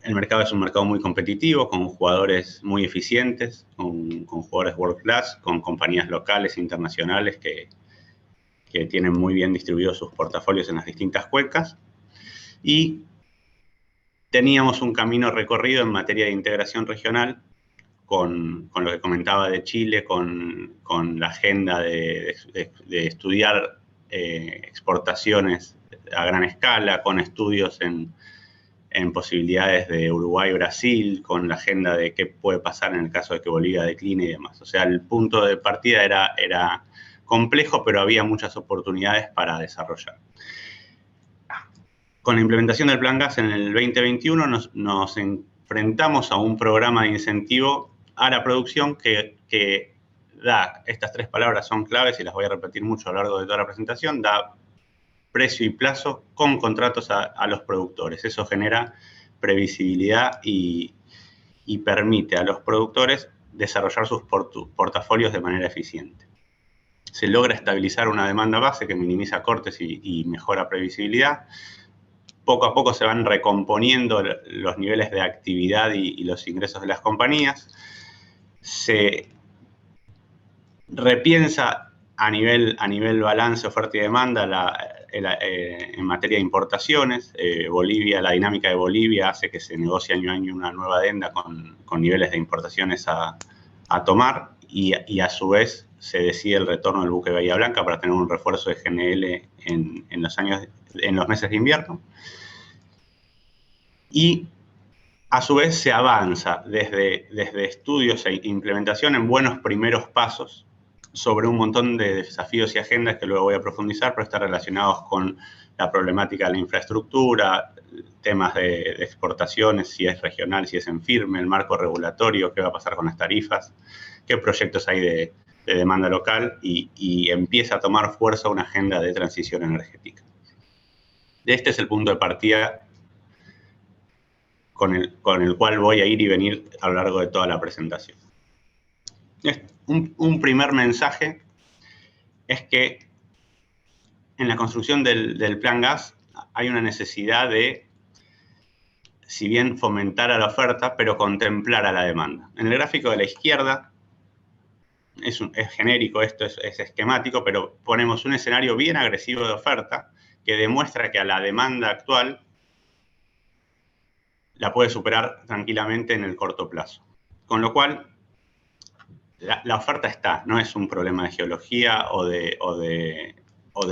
El mercado es un mercado muy competitivo, con jugadores muy eficientes, con jugadores world class, con compañías locales e internacionales que tienen muy bien distribuidos sus portafolios en las distintas cuencas. Y teníamos un camino recorrido en materia de integración regional, con lo que comentaba de Chile, con la agenda de estudiar exportaciones a gran escala, con estudios en posibilidades de Uruguay y Brasil, con la agenda de qué puede pasar en el caso de que Bolivia decline y demás. O sea, el punto de partida era complejo, pero había muchas oportunidades para desarrollar. Con la implementación del Plan Gas en el 2021 nos enfrentamos a un programa de incentivo a la producción que da, estas 3 palabras son claves y las voy a repetir mucho a lo largo de toda la presentación, da precio y plazo con contratos a los productores. Eso genera previsibilidad y permite a los productores desarrollar sus portafolios de manera eficiente. Se logra estabilizar una demanda base que minimiza cortes y mejora previsibilidad. Poco a poco se van recomponiendo los niveles de actividad y los ingresos de las compañías. Se repiensa a nivel balance, oferta y demanda en materia de importaciones. Bolivia, la dinámica de Bolivia hace que se negocie año a año una nueva adenda con niveles de importaciones a tomar y a su vez se decide el retorno del buque Bahía Blanca para tener un refuerzo de GNL en los meses de invierno. Y a su vez se avanza desde estudios e implementación en buenos primeros pasos sobre un montón de desafíos y agendas que luego voy a profundizar, pero están relacionados con la problemática de la infraestructura, temas de exportaciones, si es regional, si es en firme, el marco regulatorio, qué va a pasar con las tarifas, qué proyectos hay de demanda local y empieza a tomar fuerza una agenda de transición energética. Este es el punto de partida con el cual voy a ir y venir a lo largo de toda la presentación. Un primer mensaje es que en la construcción del Plan Gas hay una necesidad de, si bien fomentar a la oferta, pero contemplar a la demanda. En el gráfico de la izquierda, es genérico, esto es esquemático, pero ponemos un escenario bien agresivo de oferta que demuestra que a la demanda actual la puede superar tranquilamente en el corto plazo. Con lo cual, la oferta está, no es un problema de geología o de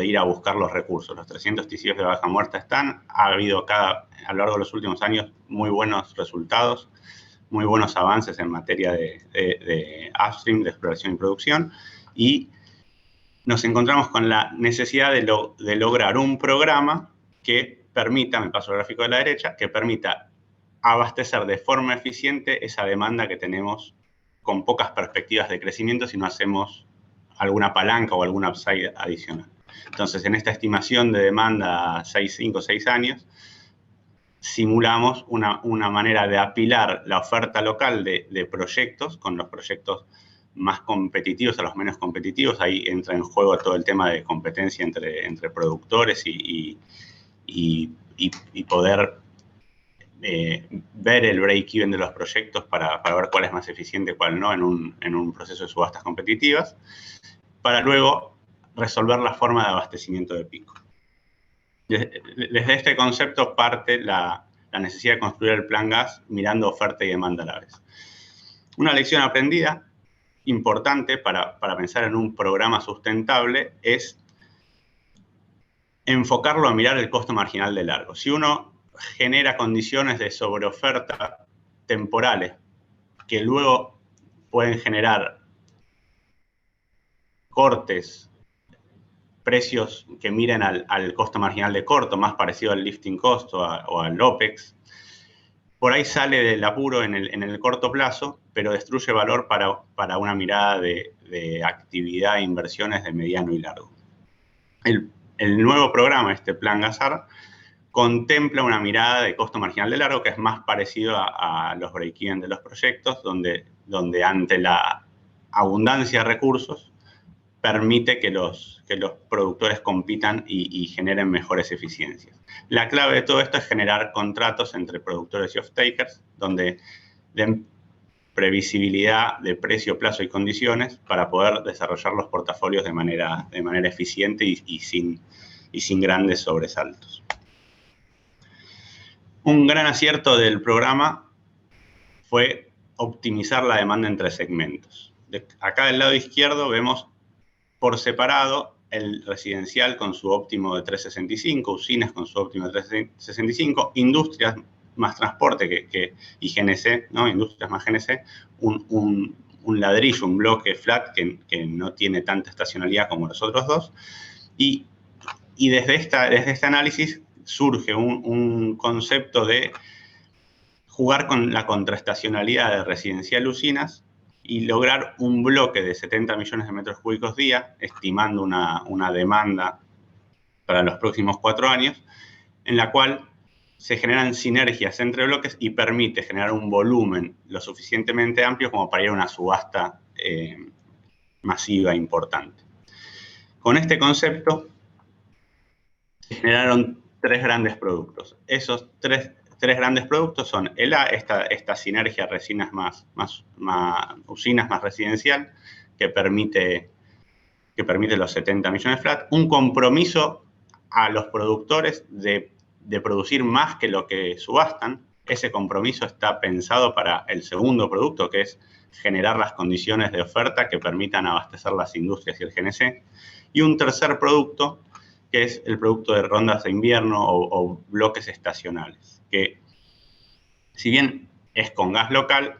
ir a buscar los recursos. Los 300 TCF de baja muerta están, ha habido a lo largo de los últimos años muy buenos resultados, muy buenos avances en materia de upstream, de exploración y producción, y nos encontramos con la necesidad de lograr un programa que permita, me paso al gráfico de la derecha, que permita abastecer de forma eficiente esa demanda que tenemos con pocas perspectivas de crecimiento si no hacemos alguna palanca o algún upside adicional. Entonces, en esta estimación de demanda a 5 o 6 años, simulamos una manera de apilar la oferta local de proyectos con los proyectos más competitivos a los menos competitivos. Ahí entra en juego todo el tema de competencia entre productores y poder ver el break-even de los proyectos para ver cuál es más eficiente y cuál no en un proceso de subastas competitivas, para luego resolver la forma de abastecimiento de pico. Desde este concepto parte la necesidad de construir el Plan Gas mirando oferta y demanda a la vez. Una lección aprendida importante para pensar en un programa sustentable es enfocarlo a mirar el costo marginal de largo. Si uno genera condiciones de sobreoferta temporales que luego pueden generar cortes, precios que miren al costo marginal de corto, más parecido al lifting cost o al OPEX, por ahí sale del apuro en el corto plazo, pero destruye valor para una mirada de actividad e inversiones de mediano y largo. El nuevo programa, este Plan Gasar, contempla una mirada de costo marginal de largo que es más parecido a los break-even de los proyectos, donde ante la abundancia de recursos permite que los productores compitan y generen mejores eficiencias. La clave de todo esto es generar contratos entre productores y off-takers, donde den previsibilidad de precio, plazo y condiciones para poder desarrollar los portafolios de manera eficiente y sin grandes sobresaltos. Un gran acierto del programa fue optimizar la demanda entre segmentos. Acá del lado izquierdo vemos por separado el residencial con su óptimo de 365, usinas con su óptimo de 365, industrias más transporte y GNC, ¿no? Industrias más GNC, un ladrillo, un bloque flat que no tiene tanta estacionalidad como los otros dos. Y desde este análisis surge un concepto de jugar con la contraestacionalidad de residencial usinas y lograr un bloque de 70 millones de metros cúbicos día, estimando una demanda para los próximos 4 años, en la cual se generan sinergias entre bloques y permite generar un volumen lo suficientemente amplio como para ir a una subasta masiva importante. Con este concepto se generaron 3 grandes productos. Esos tres grandes productos son el A, esta sinergia usinas más residencial, que permite los 70 millones flat, un compromiso a los productores de producir más que lo que subastan. Ese compromiso está pensado para el segundo producto, que es generar las condiciones de oferta que permitan abastecer las industrias y el GNC. Y un tercer producto, que es el producto de rondas de invierno o bloques estacionales, que si bien es con gas local,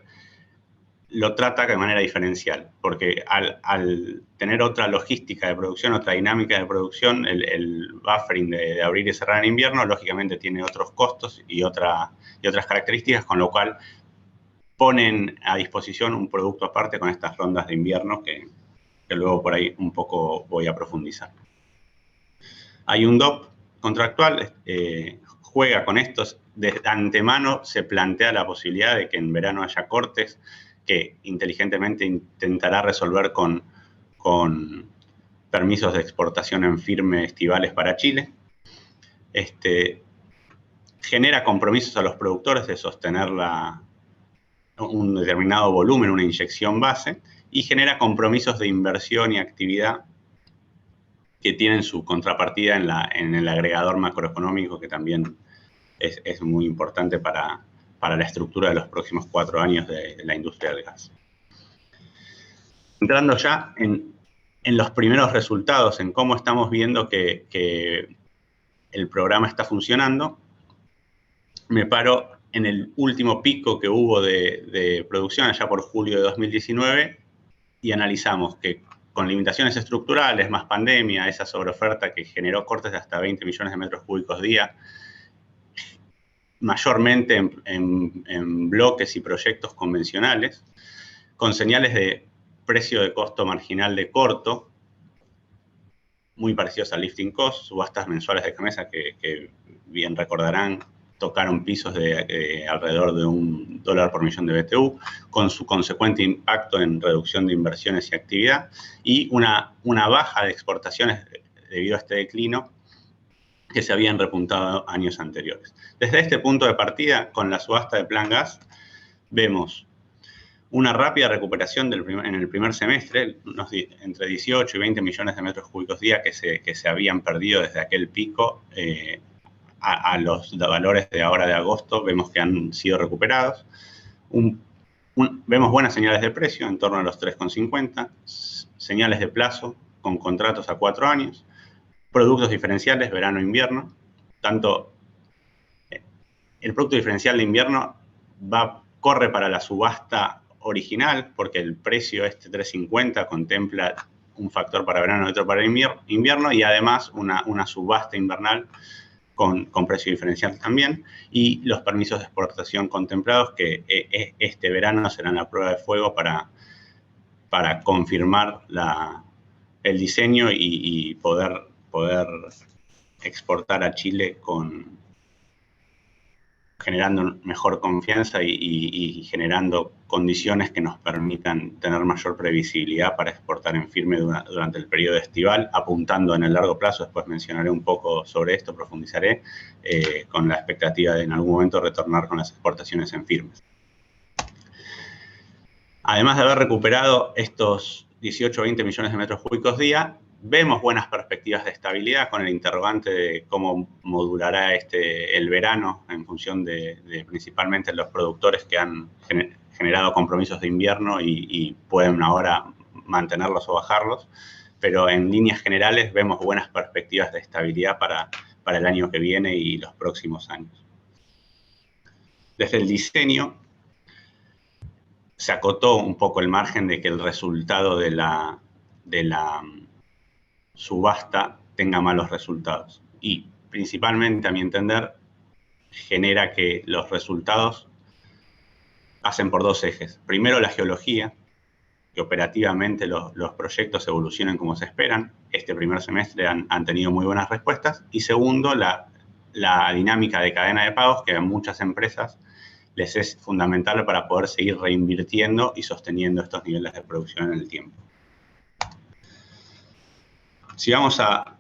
lo trata de manera diferencial, porque al tener otra logística de producción, otra dinámica de producción, el buffering de abrir y cerrar en invierno, lógicamente tiene otros costos y otras características, con lo cual ponen a disposición un producto aparte con estas rondas de invierno que luego por ahí un poco voy a profundizar. Hay un DOP contractual, juega con estos. De antemano se plantea la posibilidad de que en verano haya cortes que inteligentemente intentará resolver con permisos de exportación en firme estivales para Chile. Genera compromisos a los productores de sostener un determinado volumen, una inyección base, y genera compromisos de inversión y actividad que tienen su contrapartida en el agregador macroeconómico, que también es muy importante para la estructura de los próximos 4 años de la industria del gas. Entrando ya en los primeros resultados, en cómo estamos viendo que el programa está funcionando, me paro en el último pico que hubo de producción, allá por julio de 2019, y analizamos que con limitaciones estructurales, más pandemia, esa sobreoferta que generó cortes de hasta 20 millones de metros cúbicos día, mayormente en bloques y proyectos convencionales, con señales de precio de costo marginal de corto, muy parecidos al lifting cost, subastas mensuales de Gamesa que bien recordarán, tocaron pisos de alrededor de $1 por millón de BTU, con su consecuente impacto en reducción de inversiones y actividad, y una baja de exportaciones debido a este declino que se habían repuntado años anteriores. Desde este punto de partida, con la subasta de Plan Gas, vemos una rápida recuperación en el primer semestre, entre 18 y 20 millones de metros cúbicos día que se habían perdido desde aquel pico. A los valores de ahora de agosto vemos que han sido recuperados. Vemos buenas señales de precio, en torno a los 3,50, señales de plazo con contratos a 4 años, productos diferenciales, verano-invierno. Tanto el producto diferencial de invierno corre para la subasta original, porque el precio 350 contempla un factor para verano y otro para invierno, y además una subasta invernal con precio diferencial también, y los permisos de exportación contemplados que este verano serán la prueba de fuego para confirmar el diseño y poder exportar a Chile con generando mejor confianza y generando condiciones que nos permitan tener mayor previsibilidad para exportar en firme durante el periodo estival, apuntando en el largo plazo, después mencionaré un poco sobre esto, profundizaré, con la expectativa de en algún momento retornar con las exportaciones en firmes. Además de haber recuperado estos 18 o 20 millones de metros cúbicos día, vemos buenas perspectivas de estabilidad con el interrogante de cómo modulará el verano en función de principalmente los productores que han generado compromisos de invierno y pueden ahora mantenerlos o bajarlos. Pero en líneas generales vemos buenas perspectivas de estabilidad para el año que viene y los próximos años. Desde el diseño se acotó un poco el margen de que el resultado de la subasta tenga malos resultados. Y principalmente, a mi entender, genera que los resultados pasen por dos ejes. Primero, la geología, que operativamente los proyectos evolucionen como se esperan. Este primer semestre han tenido muy buenas respuestas. Y segundo, la dinámica de cadena de pagos, que a muchas empresas les es fundamental para poder seguir reinvirtiendo y sosteniendo estos niveles de producción en el tiempo. Si vamos a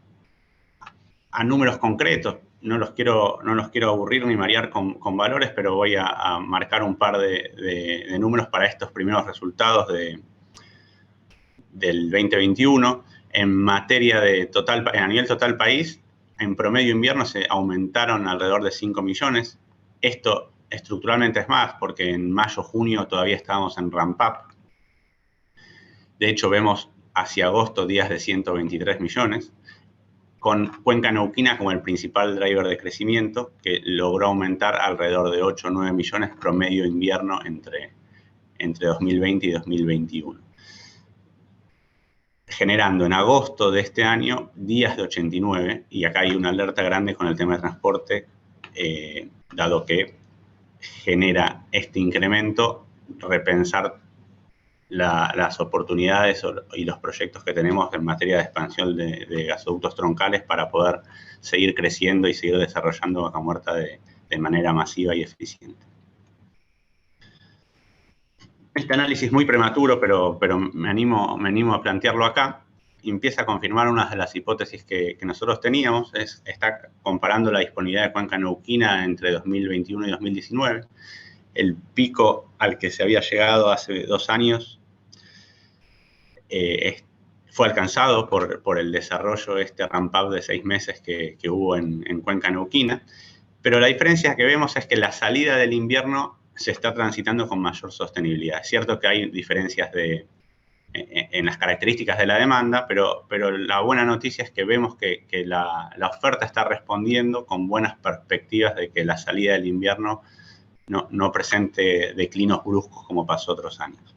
números concretos, no los quiero aburrir ni marear con valores, pero voy a marcar un par de números para estos primeros resultados del 2021. En materia de a nivel total país, en promedio invierno se aumentaron alrededor de 5 millones. Esto estructuralmente es más, porque en mayo, junio todavía estábamos en ramp-up. De hecho, vemos hacia agosto días de 123 millones, con Cuenca Neuquina como el principal driver de crecimiento, que logró aumentar alrededor de 8 o 9 millones promedio invierno entre 2020 y 2021. Generando en agosto de este año días de 89, y acá hay una alerta grande con el tema de transporte, dado que genera este incremento, repensar las oportunidades y los proyectos que tenemos en materia de expansión de gasoductos troncales para poder seguir creciendo y seguir desarrollando Vaca Muerta de manera masiva y eficiente. Este análisis muy prematuro, pero me animo a plantearlo acá, empieza a confirmar una de las hipótesis que nosotros teníamos, está comparando la disponibilidad de Cuenca Neuquina entre 2021 y 2019. El pico al que se había llegado hace 2 años fue alcanzado por el desarrollo, ramp-up de 6 meses que hubo en Cuenca Neuquina, pero la diferencia que vemos es que la salida del invierno se está transitando con mayor sostenibilidad. Es cierto que hay diferencias en las características de la demanda, pero la buena noticia es que vemos que la oferta está respondiendo con buenas perspectivas de que la salida del invierno no presente declinos bruscos como pasó otros años.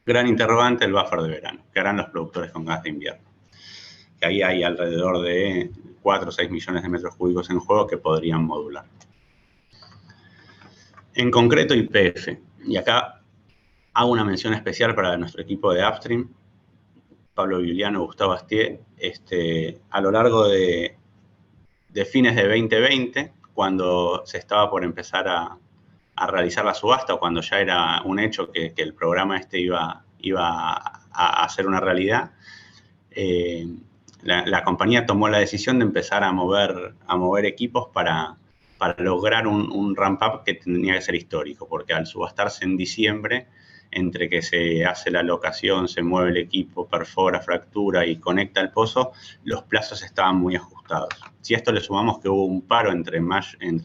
Gran interrogante, el buffer de verano. ¿Qué harán los productores con gas de invierno? Que ahí hay alrededor de 4 o 6 millones de metros cúbicos en juego que podrían modular. En concreto, YPF. Y acá hago una mención especial para nuestro equipo de Upstream, Pablo Giuliano, Gustavo Astier. A lo largo de fines de 2020, cuando se estaba por empezar a realizar la subasta, o cuando ya era un hecho que el programa iba a ser una realidad, la compañía tomó la decisión de empezar a mover equipos para lograr un ramp-up que tenía que ser histórico, porque al subastarse en diciembre, entre que se hace la locación, se mueve el equipo, perfora, fractura y conecta el pozo, los plazos estaban muy ajustados. Si a esto le sumamos que hubo un paro entre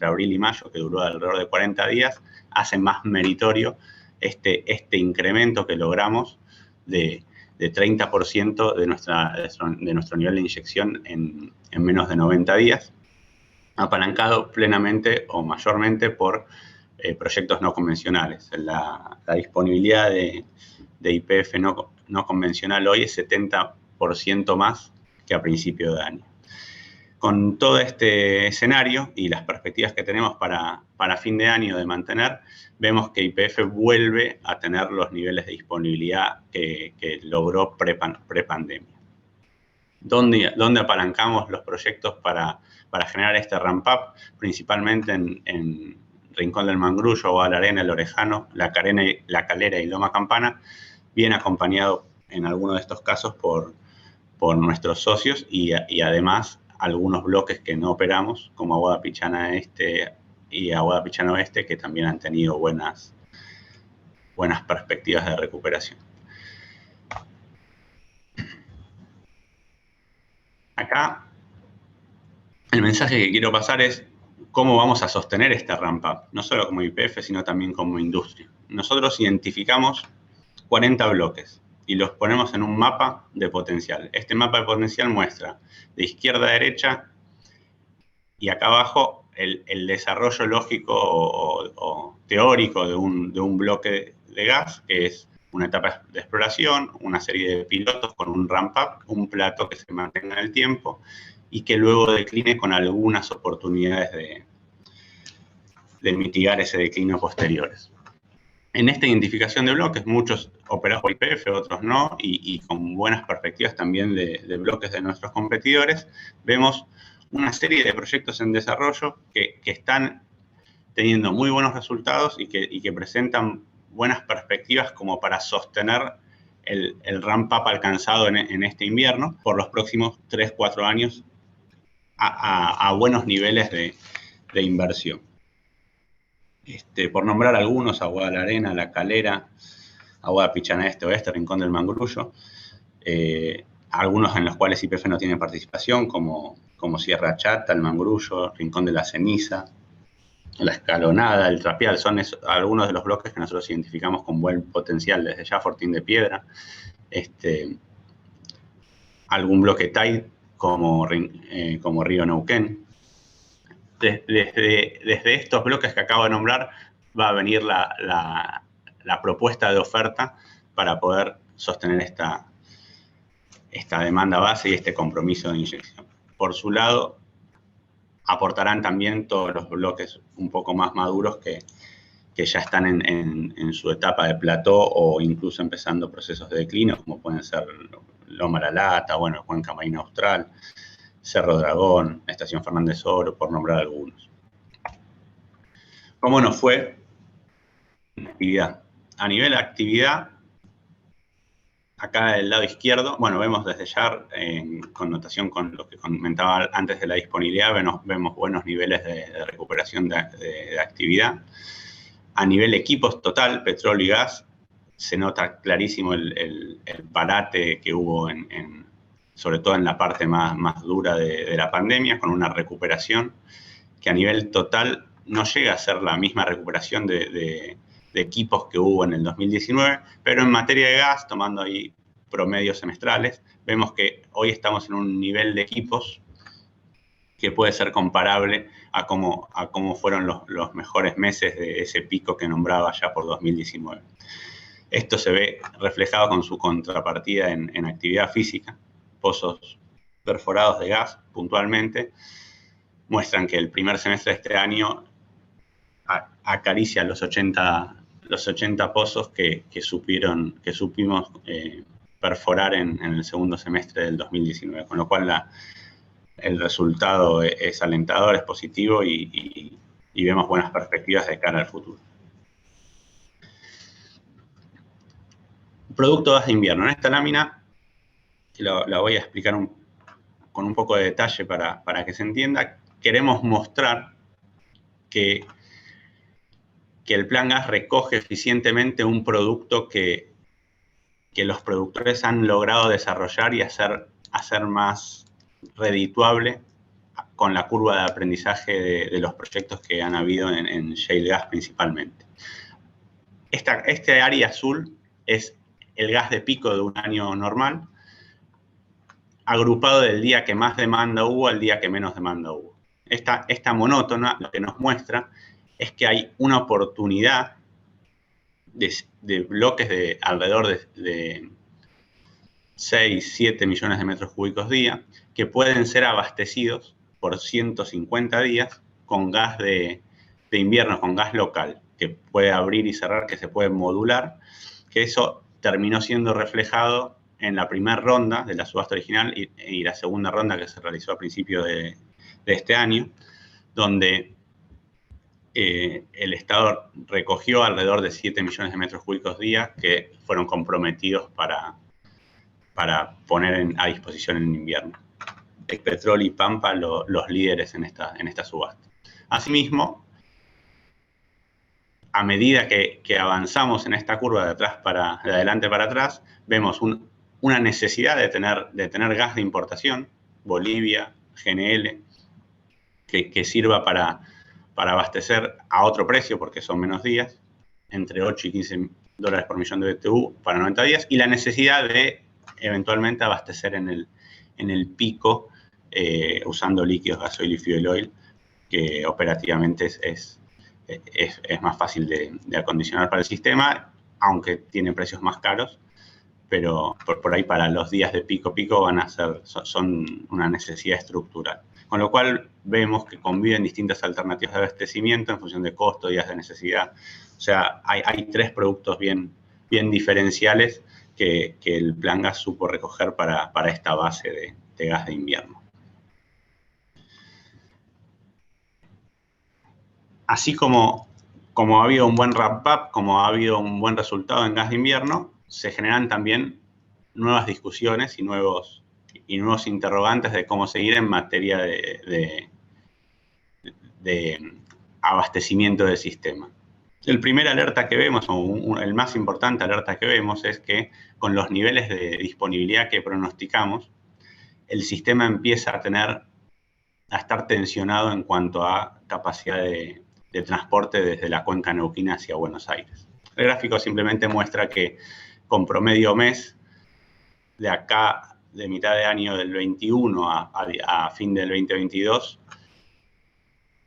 abril y mayo, que duró alrededor de 40 días, hace más meritorio este incremento que logramos de 30% de nuestro nivel de inyección en menos de 90 días, apalancado plenamente o mayormente por proyectos no convencionales. La disponibilidad de YPF no convencional hoy es 70% más que a principio de año. Con todo este escenario y las perspectivas que tenemos para fin de año de mantener, vemos que YPF vuelve a tener los niveles de disponibilidad que logró pre-pandemia. ¿Dónde apalancamos los proyectos para generar este ramp-up? Principalmente en Rincón del Mangrullo, Boda la Arena, El Orejano, La Calera y Loma Campana, bien acompañado en algunos de estos casos por nuestros socios y además algunos bloques que no operamos, como Aguada Pichana Este y Aguada Pichana Oeste, que también han tenido buenas perspectivas de recuperación. Acá el mensaje que quiero pasar es cómo vamos a sostener esta rampa, no solo como YPF, sino también como industria. Nosotros identificamos 40 bloques y los ponemos en un mapa de potencial. Este mapa de potencial muestra de izquierda a derecha y acá abajo el desarrollo lógico o teórico de un bloque de gas, que es una etapa de exploración, una serie de pilotos con un ramp-up, un plato que se mantenga en el tiempo y que luego decline con algunas oportunidades de mitigar ese declino posteriores. En esta identificación de bloques, muchos operados por YPF, otros no, y con buenas perspectivas también de bloques de nuestros competidores, vemos una serie de proyectos en desarrollo que están teniendo muy buenos resultados y que presentan buenas perspectivas como para sostener el ramp-up alcanzado en este invierno por los próximos 3-4 años a buenos niveles de inversión. Por nombrar algunos, Aguada la Arena, La Calera, Aguada Pichana Este Oeste, Rincón del Mangrullo, algunos en los cuales YPF no tiene participación, como Sierra Chata, El Mangrullo, Rincón de la Ceniza, La Escalonada, El Trapial, son algunos de los bloques que nosotros identificamos con buen potencial, desde ya Fortín de Piedra, algún bloque TAI como Río Neuquén. Desde estos bloques que acabo de nombrar va a venir la propuesta de oferta para poder sostener esta demanda base y este compromiso de inyección. Por su lado, aportarán también todos los bloques un poco más maduros que ya están en su etapa de plató o incluso empezando procesos de declino, como pueden ser Loma La Lata, bueno, Cuenca Marina Austral, Cerro Dragón, Estación Fernández Oro, por nombrar algunos. ¿Cómo nos fue en actividad? A nivel de actividad, acá del lado izquierdo, bueno, vemos desde ya, en connotación con lo que comentaba antes de la disponibilidad, vemos buenos niveles de recuperación de actividad. A nivel equipos total, petróleo y gas, se nota clarísimo el parate que hubo sobre todo en la parte más dura de la pandemia, con una recuperación que a nivel total no llega a ser la misma recuperación de equipos que hubo en el 2019, pero en materia de gas, tomando ahí promedios semestrales, vemos que hoy estamos en un nivel de equipos que puede ser comparable a cómo fueron los mejores meses de ese pico que nombraba ya por 2019. Esto se ve reflejado con su contrapartida en actividad física. Pozos perforados de gas, puntualmente, muestran que el primer semestre de este año acaricia los 80 pozos que supimos perforar en el segundo semestre del 2019, con lo cual el resultado es alentador, es positivo y vemos buenas perspectivas de cara al futuro. Producto gas de invierno. En esta lámina, que la voy a explicar con un poco de detalle para que se entienda, queremos mostrar que el plan gas recoge eficientemente un producto que los productores han logrado desarrollar y hacer más redituable con la curva de aprendizaje de los proyectos que han habido en shale gas principalmente. Este área azul es el gas de pico de un año normal, agrupado del día que más demanda hubo al día que menos demanda hubo. Esta monótona lo que nos muestra es que hay una oportunidad de bloques de alrededor de 6-7 millones de metros cúbicos día que pueden ser abastecidos por 150 días con gas de invierno, con gas local, que puede abrir y cerrar, que se puede modular, que eso terminó siendo reflejado en la primera ronda de la subasta original y la segunda ronda que se realizó a principio de este año, donde el Estado recogió alrededor de 7 millones de metros cúbicos día que fueron comprometidos para poner a disposición en invierno. Ecopetrol y Pampa los líderes en esta subasta. Asimismo, a medida que avanzamos en esta curva de adelante para atrás, vemos una necesidad de tener gas de importación, Bolivia, GNL, que sirva para abastecer a otro precio, porque son menos días, entre 8 y 15 dólares por millón de BTU para 90 días, y la necesidad de eventualmente abastecer en el pico usando líquidos, gasoil y fuel oil, que operativamente es más fácil de acondicionar para el sistema, aunque tiene precios más caros, pero por ahí para los días de pico son una necesidad estructural. Con lo cual vemos que conviven distintas alternativas de abastecimiento en función de costo, días de necesidad. O sea, hay 3 productos bien diferenciales que el Plan Gas supo recoger para esta base de gas de invierno. Así como ha habido un buen ramp-up, como ha habido un buen resultado en gas de invierno, se generan también nuevas discusiones y nuevos interrogantes de cómo seguir en materia de abastecimiento del sistema. El primer alerta que vemos, o el más importante alerta que vemos, es que con los niveles de disponibilidad que pronosticamos, el sistema empieza a estar tensionado en cuanto a capacidad de transporte desde la cuenca neuquina hacia Buenos Aires. El gráfico simplemente muestra que con promedio mes, de acá, de mitad de año del 21 a fin del 2022,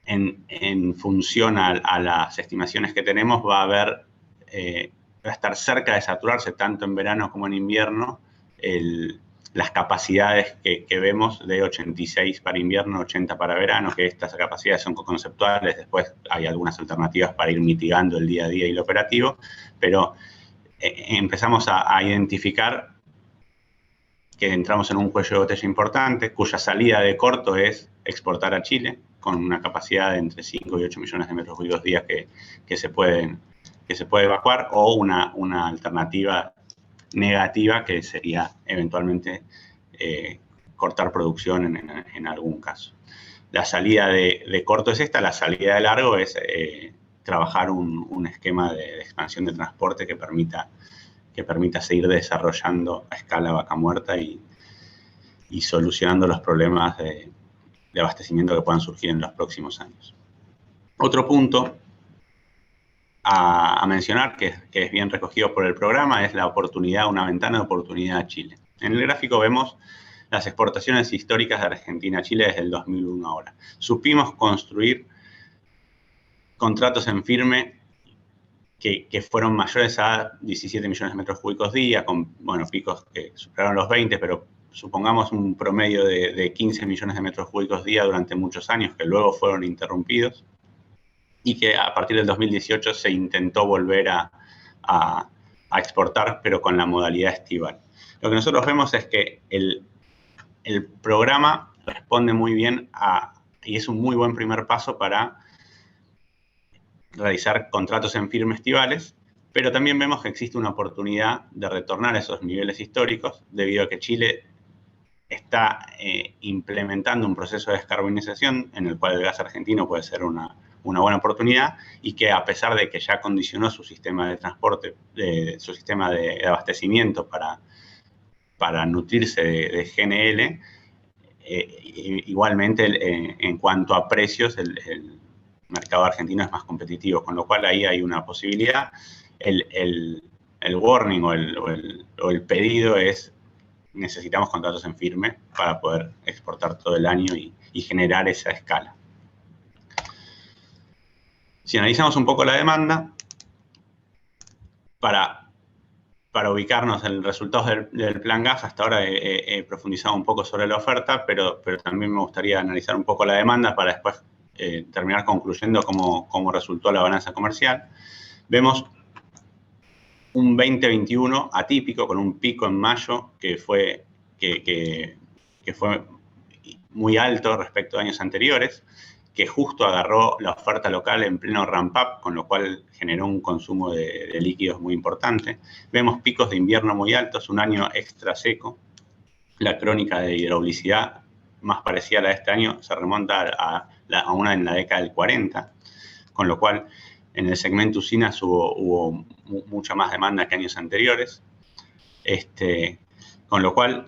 en función a las estimaciones que tenemos, va a estar cerca de saturarse, tanto en verano como en invierno, las capacidades que vemos de 86 para invierno, 80 para verano, que estas capacidades son conceptuales, después hay algunas alternativas para ir mitigando el día a día y lo operativo, pero empezamos a identificar que entramos en un cuello de botella importante, cuya salida de corto es exportar a Chile, con una capacidad de entre 5 y 8 millones de metros cúbicos día que se puede evacuar, o una alternativa negativa que sería eventualmente cortar producción en algún caso. La salida de corto es esta, la salida de largo es trabajar un esquema de expansión de transporte que permita seguir desarrollando a escala Vaca Muerta y solucionando los problemas de abastecimiento que puedan surgir en los próximos años. Otro punto a mencionar, que es bien recogido por el programa, es una ventana de oportunidad a Chile. En el gráfico vemos las exportaciones históricas de Argentina a Chile desde el 2001 ahora. Supimos construir contratos en firme que fueron mayores a 17 millones de metros cúbicos día, con picos que superaron los 20, pero supongamos un promedio de 15 millones de metros cúbicos día durante muchos años, que luego fueron interrumpidos, y que a partir del 2018 se intentó volver a exportar, pero con la modalidad estival. Lo que nosotros vemos es que el programa responde muy bien y es un muy buen primer paso para realizar contratos en firme estivales, pero también vemos que existe una oportunidad de retornar a esos niveles históricos debido a que Chile está implementando un proceso de descarbonización en el cual el gas argentino puede ser una buena oportunidad, y que a pesar de que ya condicionó su sistema de transporte, su sistema de abastecimiento para nutrirse de GNL, igualmente en cuanto a precios el mercado argentino es más competitivo, con lo cual ahí hay una posibilidad. El warning o el pedido es: necesitamos contratos en firme para poder exportar todo el año y generar esa escala. Si analizamos un poco la demanda, para ubicarnos en los resultados del Plan Gas, hasta ahora he profundizado un poco sobre la oferta, pero también me gustaría analizar un poco la demanda para después terminar concluyendo cómo resultó la balanza comercial. Vemos un 2021 atípico, con un pico en mayo que fue muy alto respecto a años anteriores, que justo agarró la oferta local en pleno ramp-up, con lo cual generó un consumo de líquidos muy importante. Vemos picos de invierno muy altos, un año extra seco. La crónica de hidraulicidad más parecida a la de este año se remonta a una en la década del 40, con lo cual en el segmento usinas hubo mucha más demanda que años anteriores. Con lo cual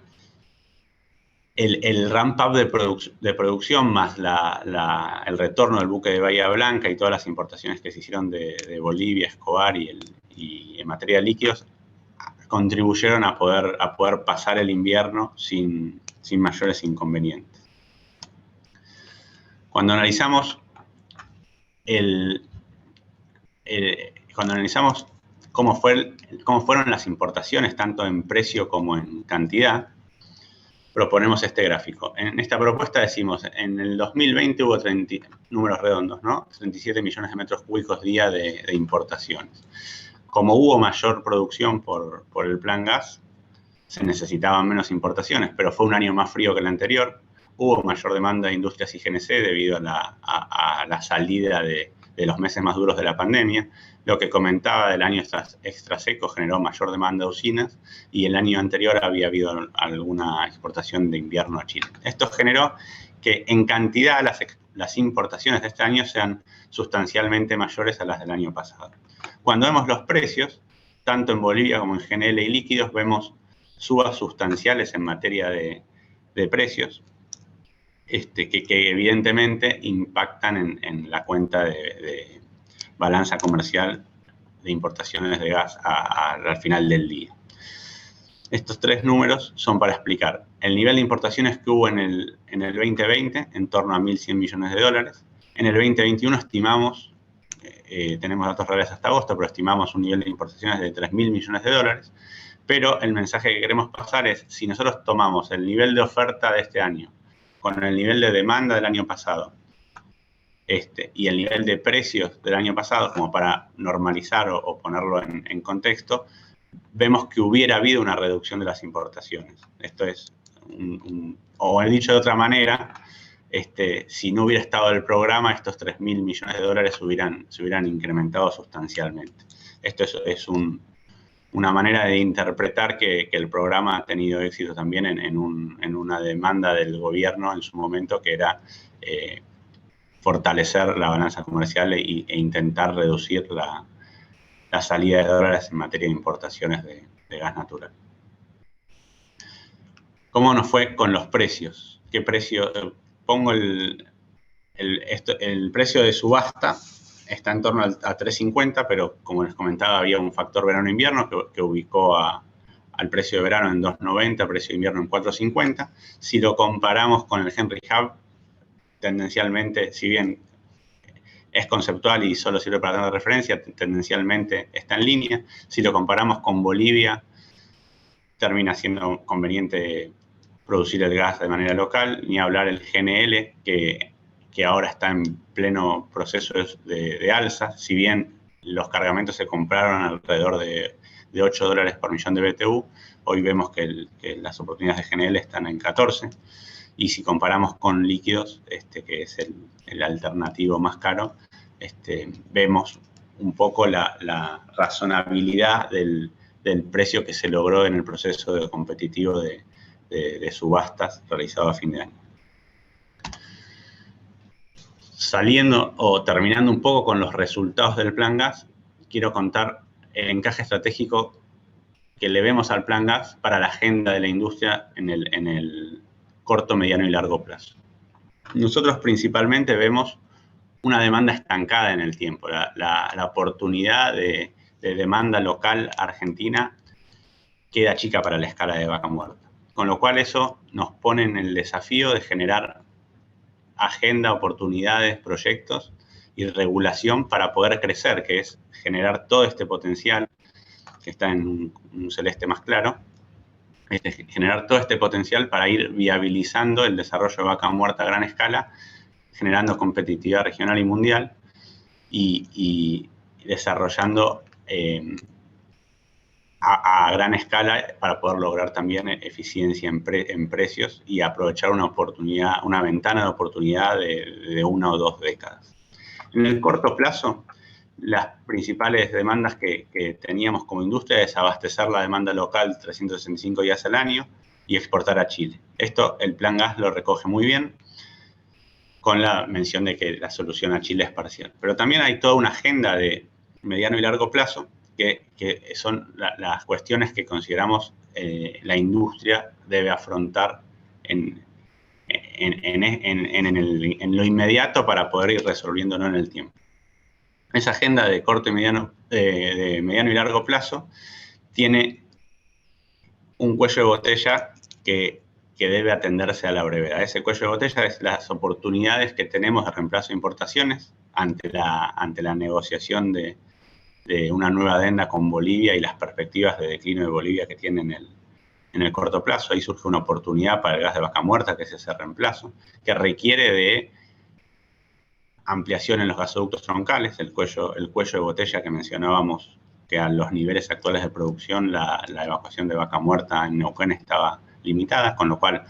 el ramp-up de producción más el retorno del buque de Bahía Blanca y todas las importaciones que se hicieron de Bolivia, Escobar y en materia de líquidos contribuyeron a poder pasar el invierno sin mayores inconvenientes. Cuando analizamos cómo fueron las importaciones, tanto en precio como en cantidad, proponemos este gráfico. En esta propuesta decimos, en el 2020 hubo números redondos, ¿no? 37 millones de metros cúbicos día de importaciones. Como hubo mayor producción por el plan gas, se necesitaban menos importaciones, pero fue un año más frío que el anterior. Hubo mayor demanda de industrias y GNC debido a la salida de los meses más duros de la pandemia. Lo que comentaba del año extra seco generó mayor demanda de usinas y el año anterior había habido alguna exportación de invierno a Chile. Esto generó que en cantidad las importaciones de este año sean sustancialmente mayores a las del año pasado. Cuando vemos los precios, tanto en Bolivia como en GNL y líquidos, vemos subas sustanciales en materia de precios, que evidentemente impactan en la cuenta de balanza comercial de importaciones de gas al final del día. Estos tres números son para explicar el nivel de importaciones que hubo en el 2020, en torno a 1.100 millones de dólares. En el 2021 estimamos, tenemos datos reales hasta agosto, pero estimamos un nivel de importaciones de 3.000 millones de dólares. Pero el mensaje que queremos pasar es, si nosotros tomamos el nivel de oferta de este año con el nivel de demanda del año pasado y el nivel de precios del año pasado, como para normalizar o ponerlo en contexto, vemos que hubiera habido una reducción de las importaciones. Esto es, o dicho de otra manera, si no hubiera estado el programa, estos 3.000 millones de dólares se hubieran incrementado sustancialmente. Esto es una manera de interpretar que el programa ha tenido éxito también en una demanda del gobierno en su momento, que era fortalecer la balanza comercial e intentar reducir la salida de dólares en materia de importaciones de gas natural. ¿Cómo nos fue con los precios? ¿Qué precio? Pongo el precio de subasta, está en torno a 3.50, pero como les comentaba, había un factor verano-invierno que ubicó al precio de verano en 2.90, precio de invierno en 4.50. Si lo comparamos con el Henry Hub, tendencialmente, si bien es conceptual y solo sirve para tener referencia, tendencialmente está en línea. Si lo comparamos con Bolivia, termina siendo conveniente producir el gas de manera local, ni hablar el GNL, que ahora está en pleno proceso de alza. Si bien los cargamentos se compraron alrededor de $8 por millón de BTU, hoy vemos que las oportunidades de GNL están en 14. Y si comparamos con líquidos, que es el alternativo más caro, vemos un poco la razonabilidad del precio que se logró en el proceso competitivo de subastas realizado a fin de año. Saliendo o terminando un poco con los resultados del Plan Gas, quiero contar el encaje estratégico que le vemos al Plan Gas para la agenda de la industria en el corto, mediano y largo plazo. Nosotros principalmente vemos una demanda estancada en el tiempo. La oportunidad de demanda local argentina queda chica para la escala de Vaca Muerta. Con lo cual eso nos pone en el desafío de generar agenda, oportunidades, proyectos y regulación para poder crecer, que es generar todo este potencial que está en un celeste más claro, generar todo este potencial para ir viabilizando el desarrollo de Vaca Muerta a gran escala, generando competitividad regional y mundial y desarrollando a gran escala para poder lograr también eficiencia en precios y aprovechar una oportunidad, una ventana de oportunidad de 1 o 2 décadas. En el corto plazo, las principales demandas que teníamos como industria es abastecer la demanda local 365 días al año y exportar a Chile. Esto el Plan Gas lo recoge muy bien, con la mención de que la solución a Chile es parcial. Pero también hay toda una agenda de mediano y largo plazo que son las cuestiones que consideramos la industria debe afrontar en lo inmediato para poder ir resolviéndolo en el tiempo. Esa agenda de corto y mediano y largo plazo tiene un cuello de botella que debe atenderse a la brevedad. Ese cuello de botella es las oportunidades que tenemos de reemplazo de importaciones ante la negociación de una nueva adenda con Bolivia y las perspectivas de declino de Bolivia que tiene en el corto plazo. Ahí surge una oportunidad para el gas de vaca muerta, que es ese reemplazo, que requiere de ampliación en los gasoductos troncales, el cuello de botella que mencionábamos, que a los niveles actuales de producción la evacuación de vaca muerta en Neuquén estaba limitada, con lo cual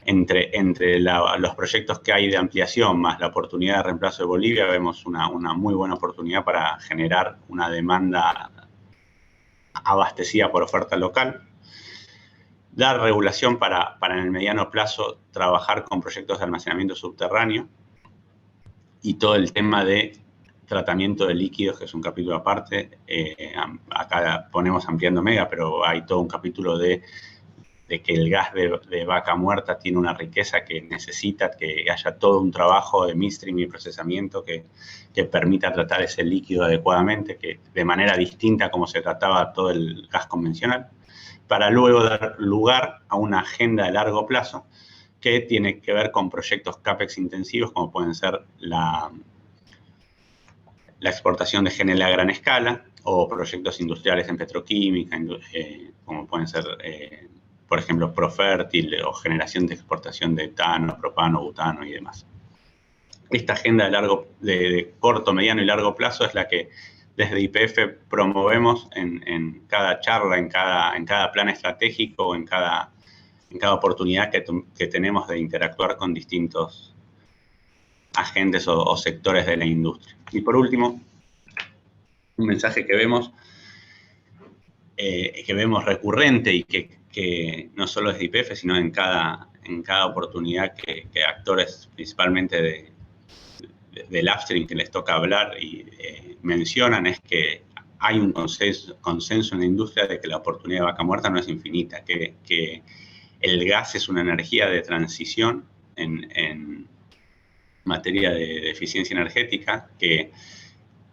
entre los proyectos que hay de ampliación más la oportunidad de reemplazo de Bolivia, vemos una muy buena oportunidad para generar una demanda abastecida por oferta local. Dar regulación para en el mediano plazo trabajar con proyectos de almacenamiento subterráneo y todo el tema de tratamiento de líquidos, que es un capítulo aparte. Acá ponemos ampliando mega, pero hay todo un capítulo de que el gas de vaca muerta tiene una riqueza que necesita que haya todo un trabajo de midstream y procesamiento que permita tratar ese líquido adecuadamente, que de manera distinta como se trataba todo el gas convencional, para luego dar lugar a una agenda de largo plazo que tiene que ver con proyectos CAPEX intensivos, como pueden ser la exportación de GNL a gran escala, o proyectos industriales en petroquímica, como pueden ser, por ejemplo, Profértil, o generación de exportación de etano, propano, butano y demás. Esta agenda de corto, mediano y largo plazo es la que desde YPF promovemos en cada charla, en cada plan estratégico, en cada oportunidad que tenemos de interactuar con distintos agentes o sectores de la industria. Y por último, un mensaje que vemos recurrente y que no solo es de YPF, sino en cada oportunidad que actores principalmente del upstream que les toca hablar y mencionan, es que hay un consenso en la industria de que la oportunidad de vaca muerta no es infinita, que el gas es una energía de transición en materia de eficiencia energética, que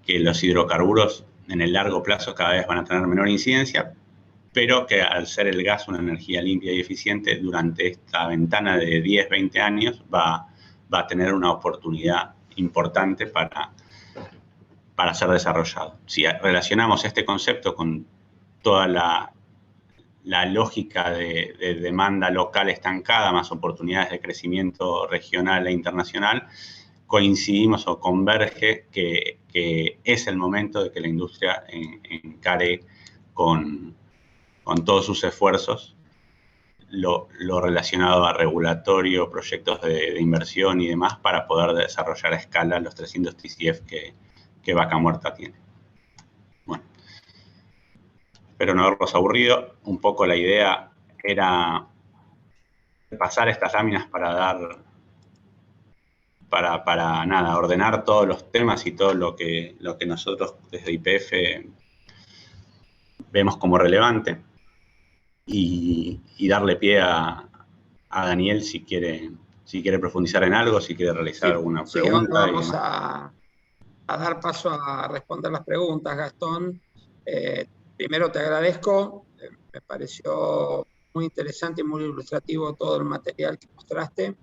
los hidrocarburos en el largo plazo cada vez van a tener menor incidencia, pero que al ser el gas una energía limpia y eficiente, durante esta ventana de 10, 20 años va a tener una oportunidad importante para ser desarrollado. Si relacionamos este concepto con toda la lógica de demanda local estancada, más oportunidades de crecimiento regional e internacional, coincidimos o converge que es el momento de que la industria encare con todos sus esfuerzos lo relacionado a regulatorio, proyectos de inversión y demás, para poder desarrollar a escala los 300 TCF que Vaca Muerta tiene. Bueno, espero no haberlos aburrido. Un poco la idea era pasar estas láminas para nada, ordenar todos los temas y todo lo que nosotros desde YPF vemos como relevante, y darle pie a Daniel si quiere profundizar en algo, si quiere realizar alguna pregunta. Vamos a dar paso a responder las preguntas, Gastón. Primero te agradezco, me pareció muy interesante y muy ilustrativo todo el material que mostraste.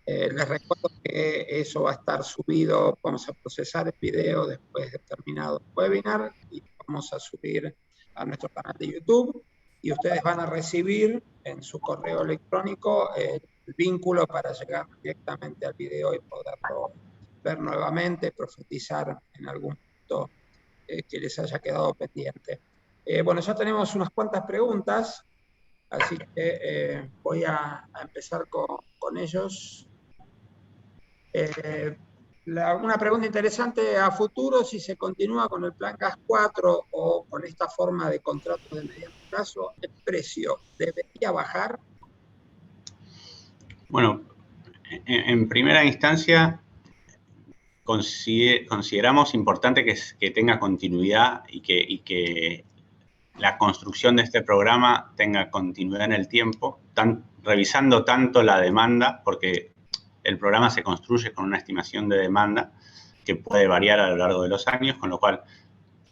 Les recuerdo que eso va a estar subido, vamos a procesar el video después de terminado el webinar y vamos a subir a nuestro canal de YouTube, y ustedes van a recibir en su correo electrónico el vínculo para llegar directamente al video y poderlo ver nuevamente, profundizar en algún punto que les haya quedado pendiente. Bueno, ya tenemos unas cuantas preguntas, así que voy a empezar con ellos. Una pregunta interesante a futuro: si se continúa con el plan Gas 4 o con esta forma de contrato de mediano plazo, ¿el precio debería bajar? Bueno, en primera instancia, consideramos importante que tenga continuidad y que la construcción de este programa tenga continuidad en el tiempo, revisando tanto la demanda, porque el programa se construye con una estimación de demanda que puede variar a lo largo de los años, con lo cual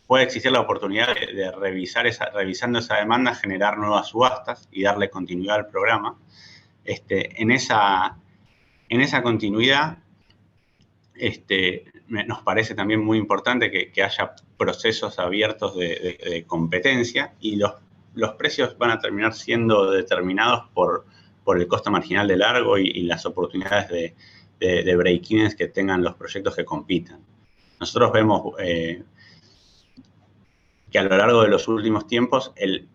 puede existir la oportunidad de revisando esa demanda, generar nuevas subastas y darle continuidad al programa. En esa continuidad, nos parece también muy importante que haya procesos abiertos de competencia, y los precios van a terminar siendo determinados por el costo marginal de largo y las oportunidades de break-evens que tengan los proyectos que compitan. Nosotros vemos que a lo largo de los últimos tiempos el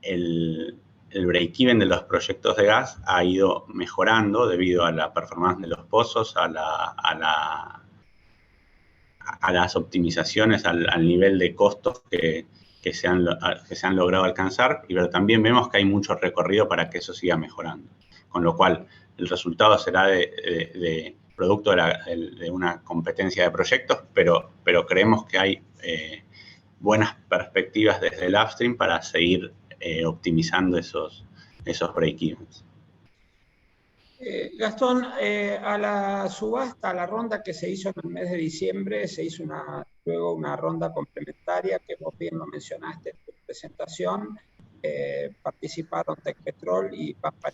break-even de los proyectos de gas ha ido mejorando debido a la performance de los pozos, a las optimizaciones, al nivel de costos que se han logrado alcanzar, pero también vemos que hay mucho recorrido para que eso siga mejorando. Con lo cual, el resultado será de producto de una competencia de proyectos, pero creemos que hay buenas perspectivas desde el upstream para seguir optimizando esos break-evens. Gastón, a la subasta, a la ronda que se hizo en el mes de diciembre, se hizo luego una ronda complementaria que vos bien lo mencionaste en tu presentación. Participaron Tecpetrol y Pampa.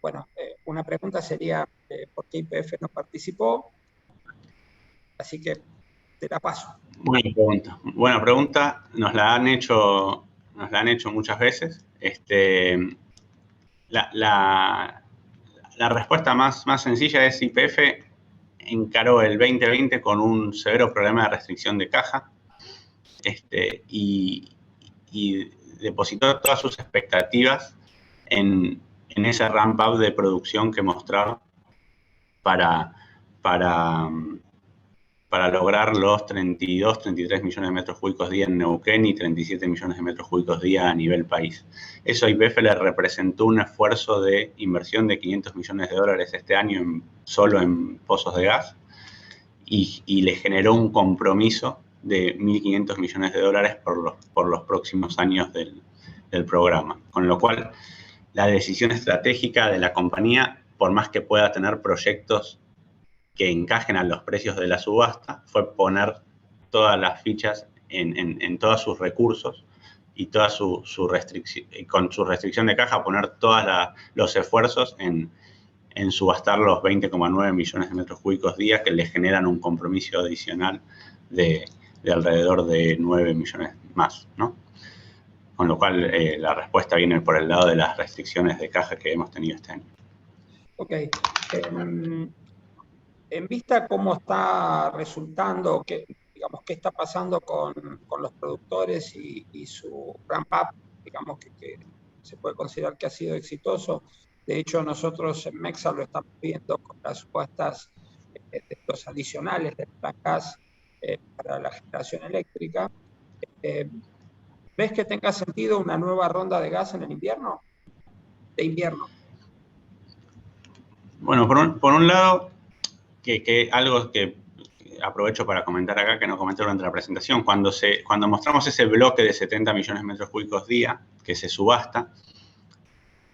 Bueno, una pregunta sería ¿por qué YPF no participó? Así que te la paso. Buena pregunta. Nos la han hecho muchas veces. La respuesta más sencilla es: YPF encaró el 2020 con un severo problema de restricción de caja, y depositó todas sus expectativas en ese ramp-up de producción que mostraron para lograr los 32, 33 millones de metros cúbicos día en Neuquén y 37 millones de metros cúbicos día a nivel país. Eso a YPF le representó un esfuerzo de inversión de $500 millones este año solo en pozos de gas, y le generó un compromiso de $1.500 millones por los próximos años del programa. Con lo cual, la decisión estratégica de la compañía, por más que pueda tener proyectos que encajen a los precios de la subasta, fue poner todas las fichas en todos sus recursos y toda con su restricción de caja, poner todos los esfuerzos en subastar los 20,9 millones de metros cúbicos día, que le generan un compromiso adicional de alrededor de 9 millones más, ¿no? Con lo cual, la respuesta viene por el lado de las restricciones de caja que hemos tenido este año. Ok. En vista cómo está resultando, qué está pasando con los productores y su ramp-up, digamos que se puede considerar que ha sido exitoso. De hecho, nosotros en Mexa lo estamos viendo con las subastas de los adicionales del plan gas para la generación eléctrica. ¿Ves que tenga sentido una nueva ronda de gas en el invierno? De invierno. Bueno, por un lado, que algo que aprovecho para comentar acá, que no comenté durante la presentación, cuando mostramos ese bloque de 70 millones de metros cúbicos día que se subasta,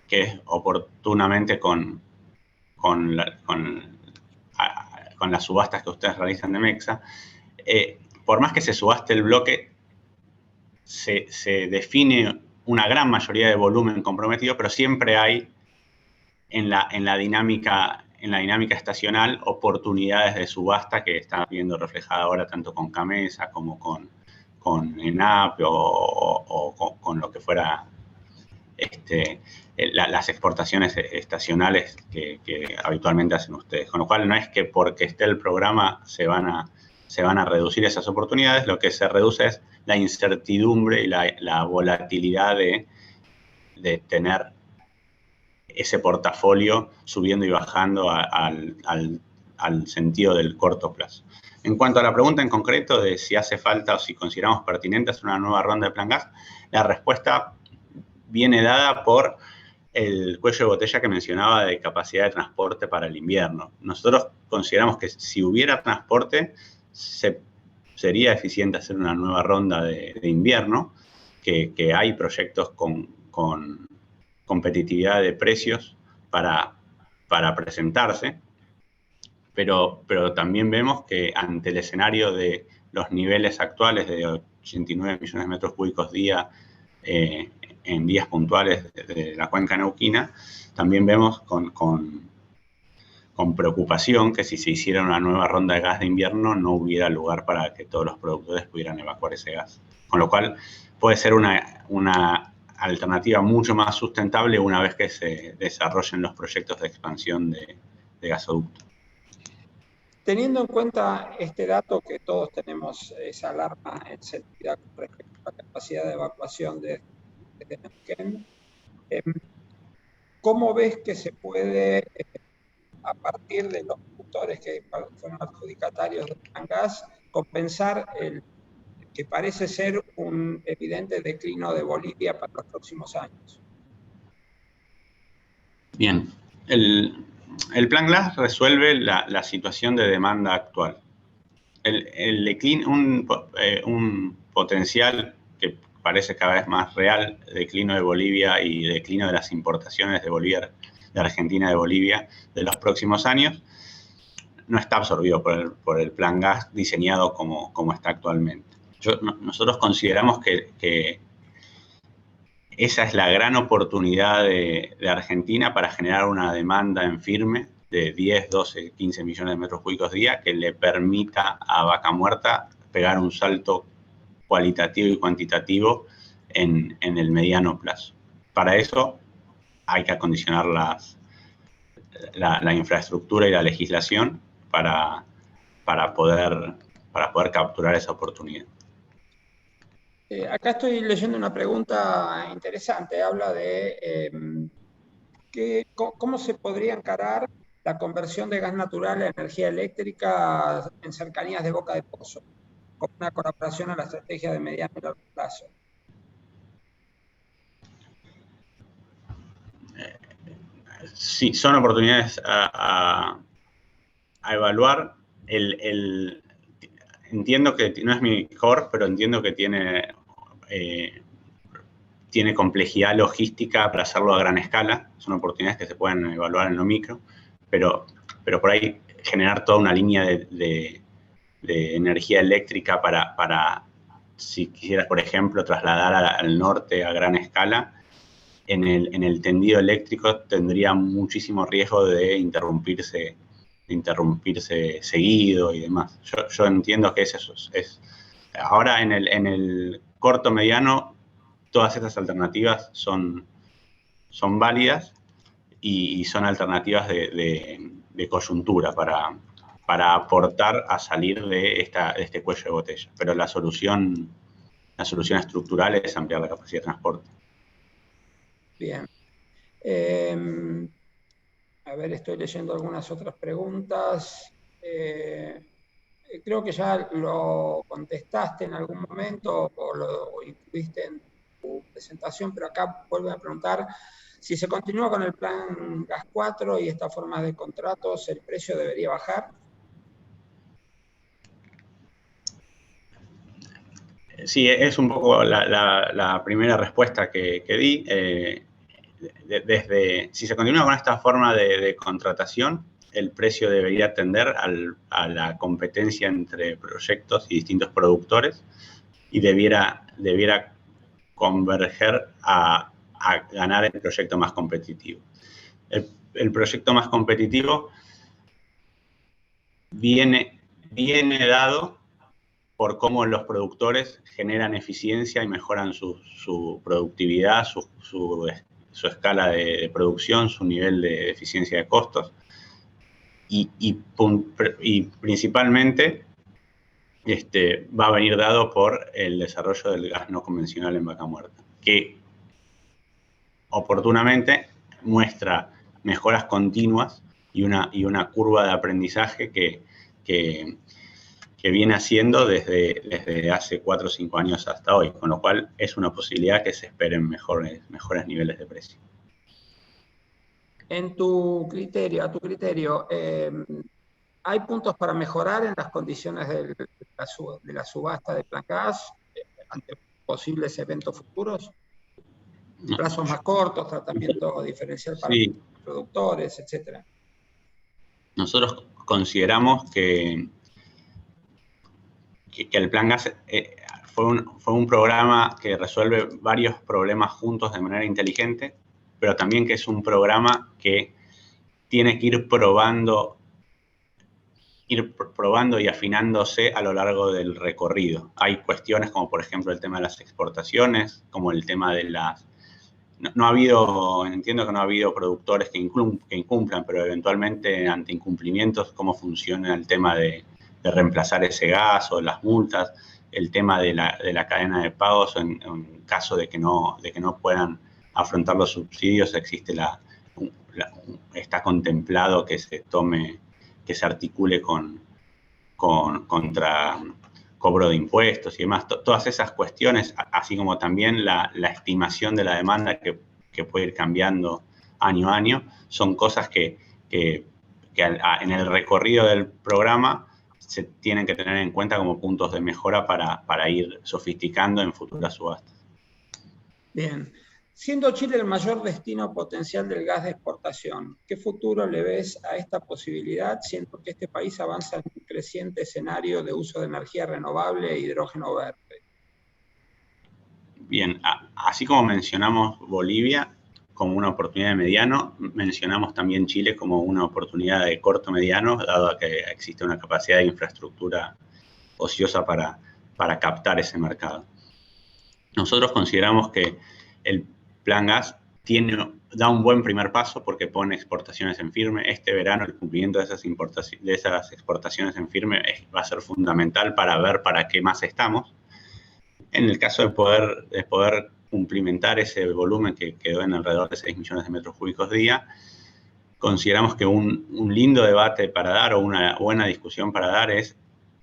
que es oportunamente con las subastas que ustedes realizan de Mexa, por más que se subaste el bloque, se define una gran mayoría de volumen comprometido, pero siempre hay en la dinámica estacional oportunidades de subasta que está viendo reflejada ahora tanto con CAMESA como con ENAP o con lo que fuera las exportaciones estacionales que habitualmente hacen ustedes. Con lo cual, no es que porque esté el programa se van a se van a reducir esas oportunidades, lo que se reduce es la incertidumbre y la volatilidad de tener ese portafolio subiendo y bajando al sentido del corto plazo. En cuanto a la pregunta en concreto de si hace falta o si consideramos pertinente hacer una nueva ronda de Plan Gas, la respuesta viene dada por el cuello de botella que mencionaba de capacidad de transporte para el invierno. Nosotros consideramos que si hubiera transporte, sería eficiente hacer una nueva ronda de invierno, que hay proyectos con competitividad de precios para presentarse, pero también vemos que ante el escenario de los niveles actuales de 89 millones de metros cúbicos día en días puntuales de la cuenca neuquina, también vemos con preocupación que si se hiciera una nueva ronda de gas de invierno no hubiera lugar para que todos los productores pudieran evacuar ese gas. Con lo cual puede ser una alternativa mucho más sustentable una vez que se desarrollen los proyectos de expansión de gasoducto. Teniendo en cuenta este dato que todos tenemos esa alarma encendida con respecto a la capacidad de evacuación de Neuquén, ¿cómo ves que se puede, a partir de los productores que fueron adjudicatarios del Plan Gas, compensar el que parece ser un evidente declino de Bolivia para los próximos años? Bien, el Plan Gas resuelve la situación de demanda actual. El declino, un potencial que parece cada vez más real, declino de Bolivia y declino de las importaciones de Argentina de Bolivia de los próximos años, no está absorbido por el Plan Gas diseñado como está actualmente. Nosotros consideramos que esa es la gran oportunidad de Argentina para generar una demanda en firme de 10, 12, 15 millones de metros cúbicos día que le permita a Vaca Muerta pegar un salto cualitativo y cuantitativo en el mediano plazo. Para eso hay que acondicionar la infraestructura y la legislación para poder capturar esa oportunidad. Acá estoy leyendo una pregunta interesante. Habla de cómo se podría encarar la conversión de gas natural a energía eléctrica en cercanías de Boca de Pozo, con una colaboración a la estrategia de mediano y largo plazo. Sí, son oportunidades a evaluar. Entiendo que no es mi core, pero entiendo que tiene complejidad logística para hacerlo a gran escala. Son oportunidades que se pueden evaluar en lo micro, pero por ahí generar toda una línea de energía eléctrica para, si quisieras, por ejemplo, trasladar al norte a gran escala, en el tendido eléctrico tendría muchísimo riesgo de interrumpirse seguido y demás. Yo entiendo que eso es. Ahora en el corto mediano, todas estas alternativas son válidas y son alternativas de coyuntura para aportar a salir de este cuello de botella. Pero la solución estructural es ampliar la capacidad de transporte. Bien. A ver, estoy leyendo algunas otras preguntas. Creo que ya lo contestaste en algún momento o lo incluiste en tu presentación, pero acá vuelvo a preguntar si se continúa con el plan Gas 4 y esta forma de contratos, ¿el precio debería bajar? Sí, es un poco la primera respuesta que di. Si se continúa con esta forma de contratación, el precio debería tender a la competencia entre proyectos y distintos productores y debiera converger a ganar el proyecto más competitivo. El proyecto más competitivo viene dado por cómo los productores generan eficiencia y mejoran su productividad, su escala de producción, su nivel de eficiencia de costos. Y principalmente va a venir dado por el desarrollo del gas no convencional en Vaca Muerta, que oportunamente muestra mejoras continuas y una curva de aprendizaje que viene haciendo desde hace 4 o 5 años hasta hoy, con lo cual es una posibilidad que se esperen mejores niveles de precio. A tu criterio, ¿hay puntos para mejorar en las condiciones de la subasta de Plan Gas ante posibles eventos futuros? Plazos más cortos, tratamiento diferencial para productores, etcétera. Nosotros consideramos que el Plan Gas fue un programa que resuelve varios problemas juntos de manera inteligente, pero también que es un programa que tiene que ir probando y afinándose a lo largo del recorrido. Hay cuestiones como, por ejemplo, el tema de las exportaciones, como el tema de las... entiendo que no ha habido productores que incumplan, pero eventualmente ante incumplimientos, cómo funciona el tema de reemplazar ese gas o las multas, el tema de la cadena de pagos en caso de que no puedan afrontar los subsidios, está contemplado que se articule contra cobro de impuestos y demás. Todas esas cuestiones, así como también la estimación de la demanda que puede ir cambiando año a año, son cosas que en el recorrido del programa se tienen que tener en cuenta como puntos de mejora para ir sofisticando en futuras subastas. Bien. Siendo Chile el mayor destino potencial del gas de exportación, ¿qué futuro le ves a esta posibilidad, siendo que este país avanza en un creciente escenario de uso de energía renovable e hidrógeno verde? Bien, así como mencionamos Bolivia como una oportunidad de mediano, mencionamos también Chile como una oportunidad de corto mediano, dado que existe una capacidad de infraestructura ociosa para captar ese mercado. Nosotros consideramos que el Plan Gas da un buen primer paso porque pone exportaciones en firme. Este verano el cumplimiento de esas exportaciones en firme va a ser fundamental para ver para qué más estamos. En el caso de poder cumplimentar ese volumen que quedó en alrededor de 6 millones de metros cúbicos día, consideramos que un lindo debate para dar o una buena discusión para dar es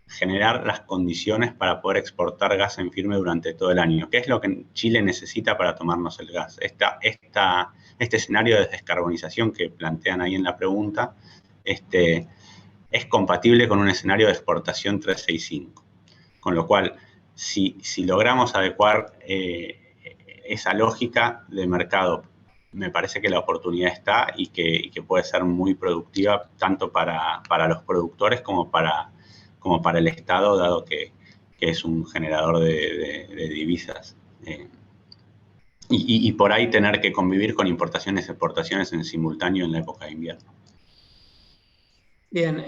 generar las condiciones para poder exportar gas en firme durante todo el año. ¿Qué es lo que Chile necesita para tomarnos el gas? Este escenario de descarbonización que plantean ahí en la pregunta es compatible con un escenario de exportación 365. Con lo cual, si logramos adecuar esa lógica de mercado, me parece que la oportunidad está y que puede ser muy productiva tanto para los productores como para el Estado, dado que es un generador de divisas. Y por ahí tener que convivir con importaciones y exportaciones en simultáneo en la época de invierno. Bien,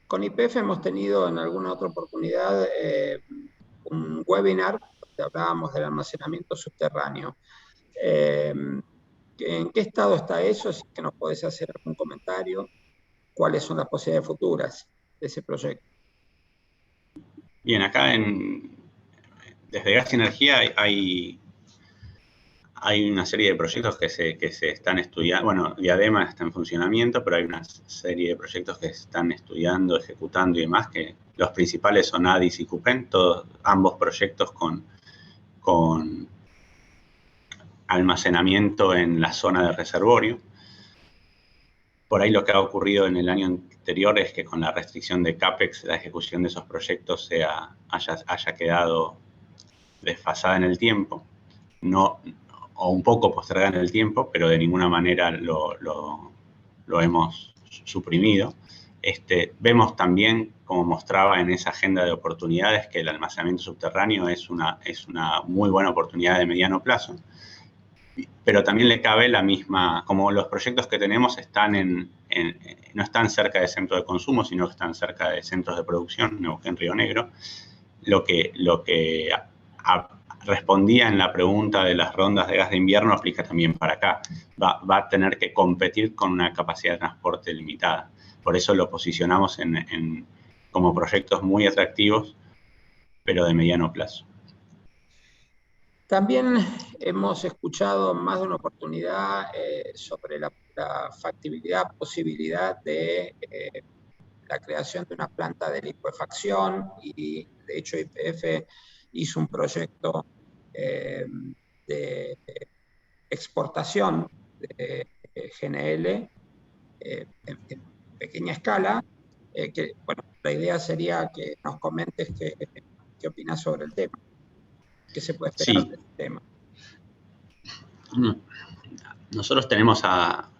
con YPF hemos tenido en alguna otra oportunidad un webinar donde hablábamos del almacenamiento subterráneo. ¿En qué estado está eso? Si es que nos podés hacer algún comentario. ¿Cuáles son las posibilidades futuras de ese proyecto? Bien, acá desde Gas y Energía hay una serie de proyectos que se están estudiando. Bueno, Diadema está en funcionamiento, pero hay una serie de proyectos que se están estudiando, ejecutando y demás, que los principales son ADIS y CUPEN, ambos proyectos con almacenamiento en la zona de reservorio. Por ahí lo que ha ocurrido en el año anterior es que con la restricción de CAPEX, la ejecución de esos proyectos haya quedado desfasada en el tiempo, o un poco postergada en el tiempo, pero de ninguna manera lo hemos suprimido. Vemos también, como mostraba en esa agenda de oportunidades, que el almacenamiento subterráneo es una muy buena oportunidad de mediano plazo, pero también le cabe la misma, como los proyectos que tenemos no están cerca de centros de consumo, sino que están cerca de centros de producción, en Río Negro, lo que respondía en la pregunta de las rondas de gas de invierno aplica también para acá. Va a tener que competir con una capacidad de transporte limitada. Por eso lo posicionamos en como proyectos muy atractivos, pero de mediano plazo. También hemos escuchado en más de una oportunidad sobre la factibilidad, posibilidad de la creación de una planta de licuefacción, y de hecho YPF hizo un proyecto de exportación de GNL en pequeña escala, que, bueno, la idea sería que nos comentes qué opinas sobre el tema, qué se puede esperar de este tema. Nosotros tenemos a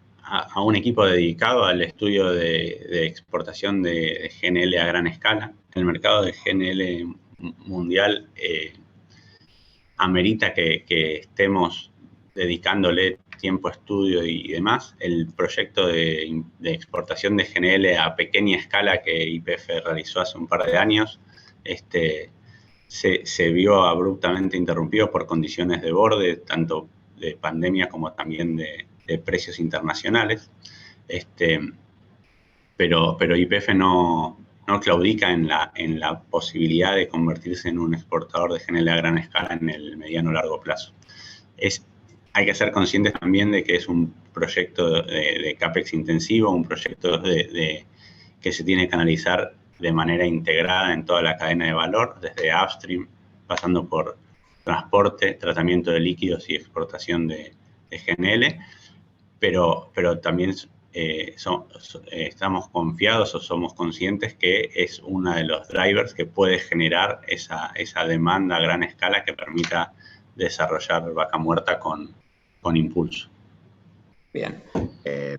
un equipo dedicado al estudio de exportación de GNL a gran escala. El mercado de GNL mundial amerita que estemos dedicándole tiempo a estudio y demás. El proyecto de exportación de GNL a pequeña escala que YPF realizó hace un par de años se vio abruptamente interrumpido por condiciones de borde, tanto de pandemia como también de precios internacionales. Pero YPF no claudica en la posibilidad de convertirse en un exportador de GNL a gran escala en el mediano o largo plazo. Hay que ser conscientes también de que es un proyecto de CAPEX intensivo, un proyecto que se tiene que analizar de manera integrada en toda la cadena de valor, desde upstream, pasando por transporte, tratamiento de líquidos y exportación de GNL, pero también estamos confiados o somos conscientes que es uno de los drivers que puede generar esa demanda a gran escala que permita desarrollar Vaca Muerta con impulso. Bien. Te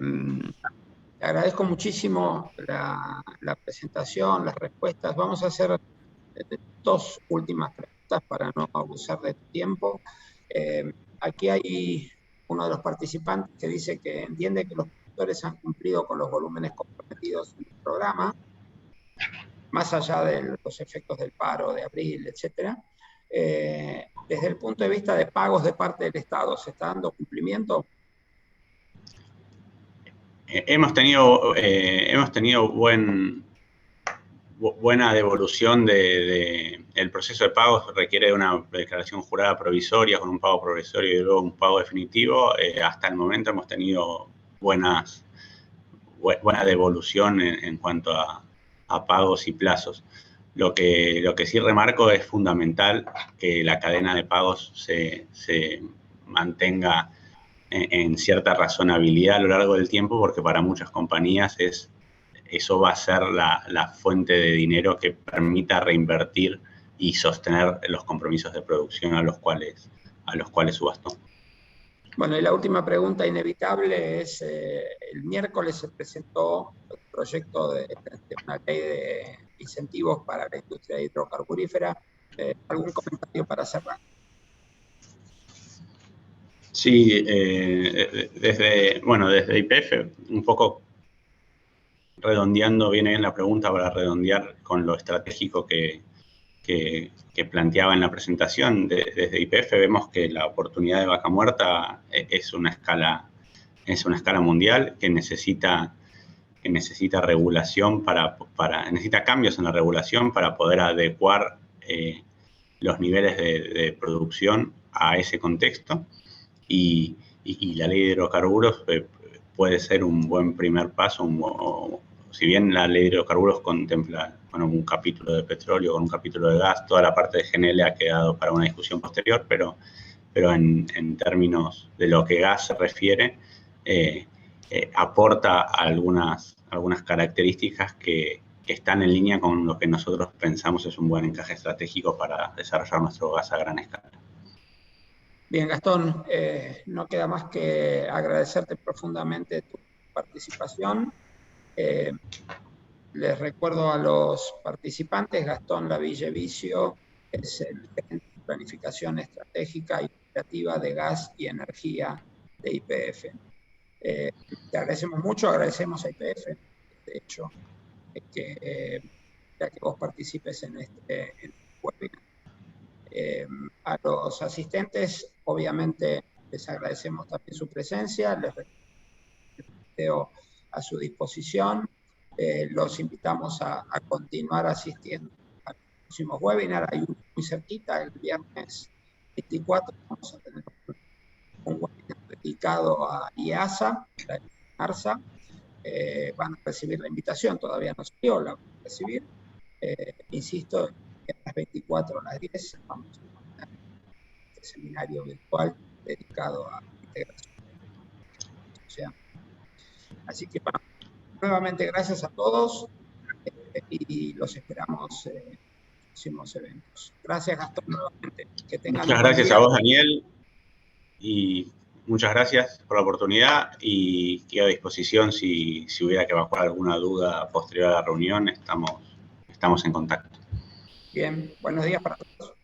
agradezco muchísimo la presentación, las respuestas. Vamos a hacer dos últimas preguntas para no abusar de tu tiempo. Aquí hay uno de los participantes que dice que entiende que los productores han cumplido con los volúmenes comprometidos en el programa, más allá de los efectos del paro de abril, etc. Desde el punto de vista de pagos de parte del Estado, ¿se está dando cumplimiento? Hemos tenido buena devolución el proceso de pagos. Requiere de una declaración jurada provisoria con un pago provisorio y luego un pago definitivo. Hasta el momento hemos tenido buena devolución en cuanto a pagos y plazos. Lo que sí remarco es fundamental que la cadena de pagos se mantenga en cierta razonabilidad a lo largo del tiempo, porque para muchas compañías eso va a ser la fuente de dinero que permita reinvertir y sostener los compromisos de producción a los cuales subastó. Bueno, y la última pregunta inevitable es, el miércoles se presentó el proyecto de una ley de incentivos para la industria hidrocarburífera. ¿Algún comentario para cerrar? Sí, desde YPF, un poco redondeando, viene bien la pregunta para redondear con lo estratégico que planteaba en la presentación. Desde YPF vemos que la oportunidad de Vaca Muerta es una escala mundial que necesita regulación necesita cambios en la regulación para poder adecuar los niveles de producción a ese contexto, y la ley de hidrocarburos puede ser un buen primer paso. Si bien la ley de hidrocarburos contempla un capítulo de petróleo con un capítulo de gas, toda la parte de GNL ha quedado para una discusión posterior, pero en términos de lo que gas se refiere, aporta algunas características que están en línea con lo que nosotros pensamos es un buen encaje estratégico para desarrollar nuestro gas a gran escala. Bien, Gastón, no queda más que agradecerte profundamente tu participación. Les recuerdo a los participantes, Gastón Laville Vicio es el gerente de planificación estratégica y operativa de gas y energía de YPF. Te agradecemos mucho, agradecemos a YPF, de hecho, ya que vos participes en este webinar. A los asistentes, obviamente, les agradecemos también su presencia, les quedo a su disposición. los invitamos a continuar asistiendo a los próximos webinars. Hay uno muy cerquita, el viernes 24, vamos a tener un webinar dedicado a IASA, la ARSA. Van a recibir la invitación, todavía no salió, la van a recibir. Insisto, a las 24 a las 10 vamos a tener este seminario virtual dedicado a integración. Así que, bueno, nuevamente gracias a todos y los esperamos en los próximos eventos. Gracias, Gastón, nuevamente. Que tengan muchas gracias a vos, Daniel, y muchas gracias por la oportunidad, y quedo a disposición si hubiera que evacuar alguna duda posterior a la reunión. Estamos en contacto. Bien, buenos días para todos.